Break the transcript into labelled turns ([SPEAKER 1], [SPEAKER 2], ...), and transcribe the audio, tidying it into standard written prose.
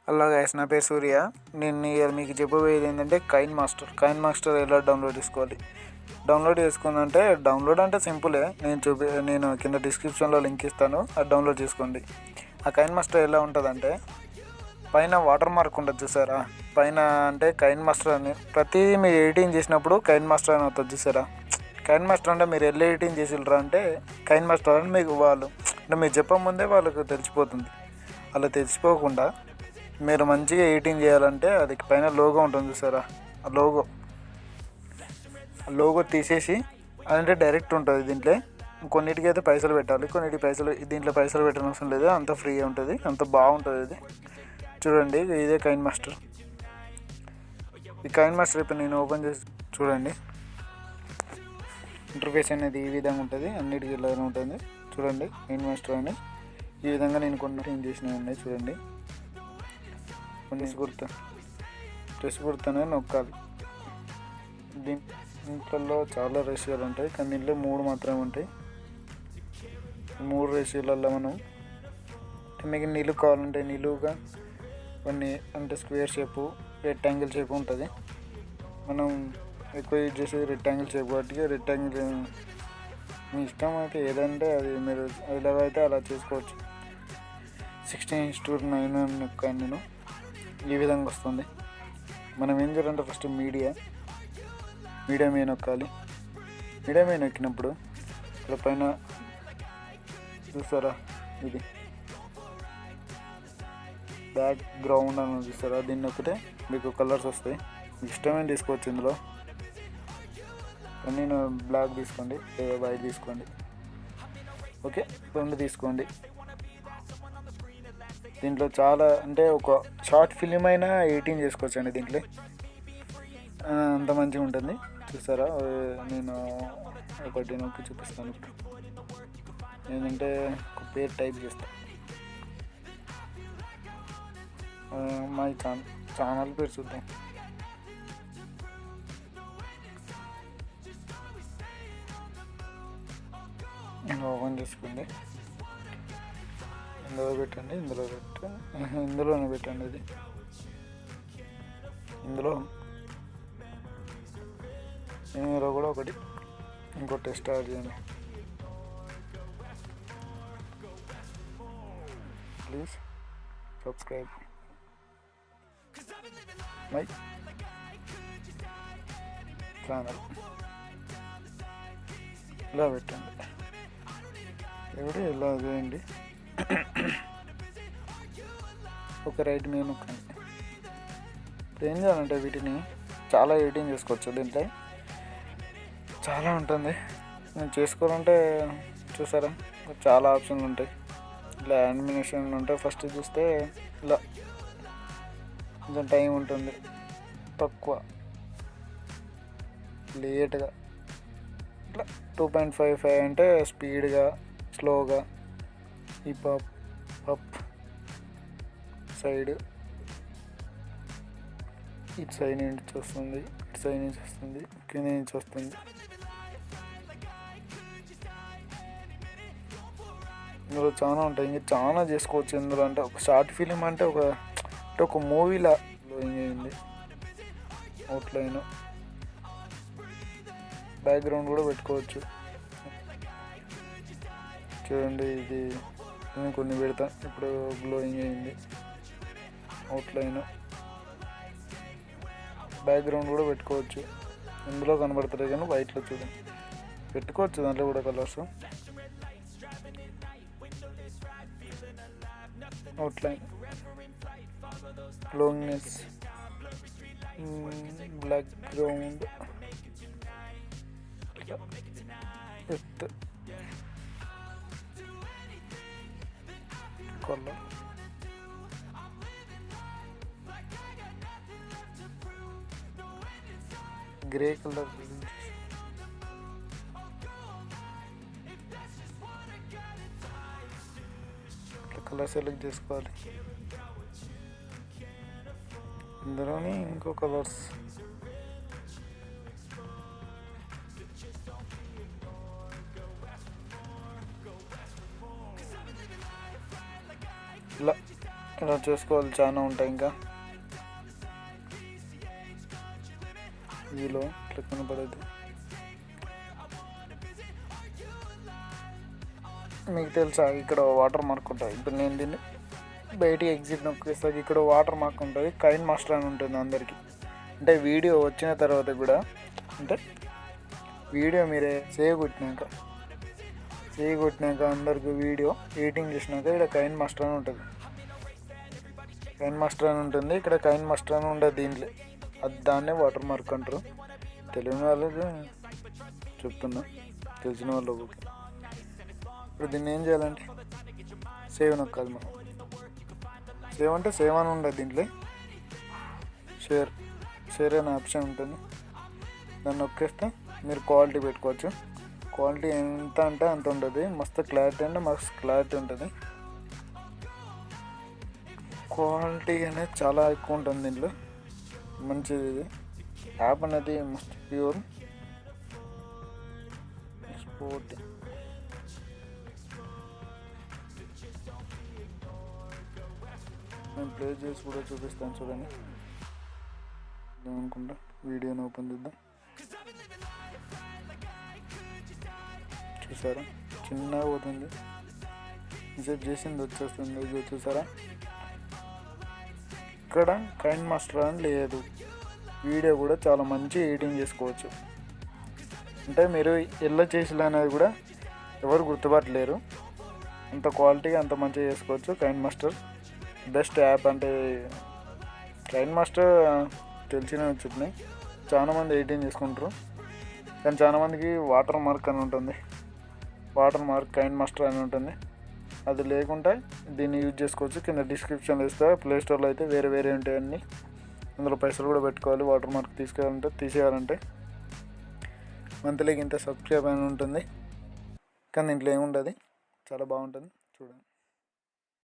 [SPEAKER 1] Hello guys, నా పేరు సూర్య. నేను ఇవాళ మీకు చెప్పబోయేది ఏంటంటే కైన్ మాస్టర్ ఎలా డౌన్లోడ్ చేసుకోవాలి. డౌన్లోడ్ అంటే సింపులే. నేను కింద డిస్క్రిప్షన్లో లింక్ ఇస్తాను, అది డౌన్లోడ్ చేసుకోండి. ఆ కైన్ మాస్టర్ ఎలా ఉంటుందంటే, పైన వాటర్ మార్క్ ఉంటుంది చూసారా, పైన అంటే కైన్ మాస్టర్ అని ప్రతిదీ మీరు ఎడిటింగ్ చేసినప్పుడు కైన్ మాస్టర్ అని అవుతుంది చూసారా. కైన్ మాస్టర్ అంటే మీరు ఎలా ఎడిటింగ్ చేసిర్రా అంటే కైన్ మాస్టర్ అని మీకు వాళ్ళు అంటే మీరు చెప్పముందే వాళ్ళకు తెలిసిపోతుంది. అలా తెలిసిపోకుండా మీరు మంచిగా ఎడిటింగ్ చేయాలంటే అది పైన లోగో ఉంటుంది చూసారా, ఆ లోగో తీసేసి అదంటే డైరెక్ట్ ఉంటుంది. దీంట్లో కొన్నిటికి అయితే పైసలు పెట్టాలి, దీంట్లో పైసలు పెట్టిన అవసరం లేదు, అంత ఫ్రీ ఉంటుంది, అంత బాగుంటుంది. ఇది చూడండి, ఇదే కైన్ మాస్టర్. ఈ కైన్ మాస్టర్ ఇప్పుడు నేను ఓపెన్ చేసి చూడండి. ఇంటర్ఫేస్ అనేది ఈ విధంగా ఉంటుంది, అన్నిటికీ ఇలానే ఉంటుంది. చూడండి కైన్ మాస్టర్ అని ఈ విధంగా నేను కొన్ని చేసినవి ఉన్నాయి. చూడండి, ప్రెస్ గుర్తునే నొక్కాలి. దీంట్లో చాలా రేషియోలు ఉంటాయి, కానీ దీంట్లో 3 మాత్రమే ఉంటాయి. 3 రేషియోలలో మనం మీకు నిలువు కావాలంటే నిలువుగా, కొన్ని అంటే స్క్వేర్ షేపు, రెక్టాంగిల్ షేప్ ఉంటుంది. మనం ఎక్కువ యూజ్ చేసేది రెక్టాంగిల్ షేప్ కాబట్టి రెక్టాంగిల్ మీ ఇష్టం అయితే ఏదంటే అది మీరు ఎలాగైతే అలా చేసుకోవచ్చు. 16:9 అని నొక్కాను నేను. ఈ విధంగా వస్తుంది. మనం ఏం చేయాలంటే ఫస్ట్ మీడియా మీద నొక్కాలి. మీడియా మీద నొక్కినప్పుడు ఇక్కడ పైన చూస్తారా, ఇది బ్యాక్ గ్రౌండ్ అని చూస్తారా, దీన్ని నొక్కితే మీకు కలర్స్ వస్తాయి. ఇష్టమైన తీసుకోవచ్చు ఇందులో. నేను బ్లాక్ తీసుకోండి లేదా వైట్ తీసుకోండి, ఓకే, 2 తీసుకోండి. దీంట్లో చాలా అంటే ఒక షార్ట్ ఫిలిం అయినా ఎడిటింగ్ చేసుకోవచ్చు అండి. దీంట్లో అంత మంచిగా ఉంటుంది. చూసారా, నేను ఒకటి నొక్కి చూపిస్తాను. ఏంటంటే ఒక పేరు టైప్ చేస్తాను, మా ఛానల్ పేరు చూద్దాం. ఓపెన్ చేసుకోండి, ఇందులోనే పెట్టండి. ఇది ఇందులో కూడా ఒకటి ఇంకోటి స్టార్ట్ చేయండి. Please subscribe my channel. ఇలా పెట్టండి, ఇలా చేయండి. ఒక రైట్ మీద నొక్కండి. ఇప్పుడు ఏం చేయాలంటే వీటిని చాలా ఎడిటింగ్ చేసుకోవచ్చు. దీంట్లో చాలా ఉంటుంది. నేను చేసుకోవాలంటే చూసారా, చాలా ఆప్షన్లు ఉంటాయి. ఇలా యానిమేషన్ ఉంటాయి. ఫస్ట్ చూస్తే ఇలా కొంచెం టైం ఉంటుంది, తక్కువ లేట్గా. ఇట్లా 2.55 అంటే స్పీడ్గా, స్లోగా, హిప్ హాప్, అప్ సైడ్, ఇటు సైడ్ నుంచి వస్తుంది, ఇటు సైడ్ నుంచి వస్తుంది, కింద నుంచి వస్తుంది. ఇందులో చాలా ఉంటాయి, ఇంకా చాలా చేసుకోవచ్చు ఇందులో. అంటే ఒక షార్ట్ ఫిలిం అంటే ఒక మూవీలా అయింది. అవుట్లైన్, బ్యాక్గ్రౌండ్ కూడా పెట్టుకోవచ్చు. చూడండి, ఇది నేను కొన్ని పెడతా. ఇప్పుడు గ్లోయింగ్ అయింది, అవుట్లైన్, బ్యాక్గ్రౌండ్ కూడా పెట్టుకోవచ్చు. ఇందులో కనబడుతుంది కానీ వైట్లో చూడండి పెట్టుకోవచ్చు. దాంట్లో కూడా కలర్స్, అవుట్లైన్, లోంగ్నెస్, బ్లాక్ గ్రౌండ్, ఎత్, colour, grey colour. Colour select చేసుకోవాలి. ఇందులోని ఇంకో కలర్స్ ఇలా ఇలా చేసుకోవాలి, చాలా ఉంటాయి. ఇంకా ఇదిలో ఇట్లా కనపడదు. మీకు తెలుసా ఇక్కడ వాటర్ మార్క్ ఉంటుంది. ఇప్పుడు నేను దీన్ని బయటికి ఎగ్జిట్ నొక్కేస్తాకి ఇక్కడ వాటర్ మార్క్ ఉంటుంది. కైన్ మాస్టర్ అని ఉంటుంది అందరికీ. అంటే వీడియో వచ్చిన తర్వాత కూడా, అంటే వీడియో మీరే సేవ్ కొట్టినాక అందరికి వీడియో ఎడిటింగ్ చేసినాక ఇక్కడ కైన్ మాస్టర్ అని ఉంటుంది. ఇక్కడ కైన్ మాస్టర్ అని ఉండదు దీంట్లో. అది దాన్నే వాటర్ మార్క్ అంటారు. తెలియని వాళ్ళకి చెప్తున్నా, తెలిసిన వాళ్ళకి. ఇప్పుడు దీన్ని ఏం చేయాలంటే సేవ్ నొక్కాలి మనం. సేవ్ అంటే సేవ్ అని ఉండదు దీంట్లో. షేర్ అనే ఆప్షన్ ఉంటుంది. దాన్ని నొక్కేస్తే మీరు క్వాలిటీ పెట్టుకోవచ్చు. క్వాలిటీ ఎంత అంటే అంత ఉంటుంది. మస్తు క్లారిటీ అంటే మస్తు క్లారిటీ ఉంటుంది. క్వాలిటీ అనేది చాలా ఎక్కువ ఉంటుంది దీంట్లో. మంచిది ఇది. యాప్ అనేది మస్తు ప్యూర్ స్పోర్ట్. నేను ప్లే చేసి కూడా చూపిస్తాను చూడండి. అనుకుంటా వీడియోని ఓపెన్ చేద్దాం. చూసారా, చిన్నగా పోతుంది. సెట్ చేసింది వచ్చేస్తుంది. ఇది చూసారా, ఇక్కడ కైన్ మాస్టర్ అని లేదు. వీడియో కూడా చాలా మంచి ఎడిటింగ్ చేసుకోవచ్చు. అంటే మీరు ఎలా చేసిలా అనేది కూడా ఎవరు గుర్తుపట్టలేరు. అంత క్వాలిటీగా అంత మంచిగా చేసుకోవచ్చు. KineMaster best app. అంటే కైన్ మాస్టర్ తెలిసిన వచ్చినాయి, చాలామంది ఎడిటింగ్ చేసుకుంటారు. కానీ చాలామందికి వాటర్ మార్క్ అని ఉంటుంది. వాటర్ మార్క్ కైన్ మాస్టర్ అని ఉంటుంది. అది లేకుండా దీన్ని యూజ్ చేసుకోవచ్చు. కింద డిస్క్రిప్షన్లో ఇస్తే. ప్లే స్టోర్లో అయితే వేరే వేరే ఉంటాయి అన్నీ. అందులో పైసలు కూడా పెట్టుకోవాలి. వాటర్ మార్క్ తీసేయాలంటే మంత్లీకి ఇంత సబ్స్క్రైబ్ అని ఉంటుంది. కానీ దీంట్లో ఏముండదు. చాలా బాగుంటుంది, చూడండి.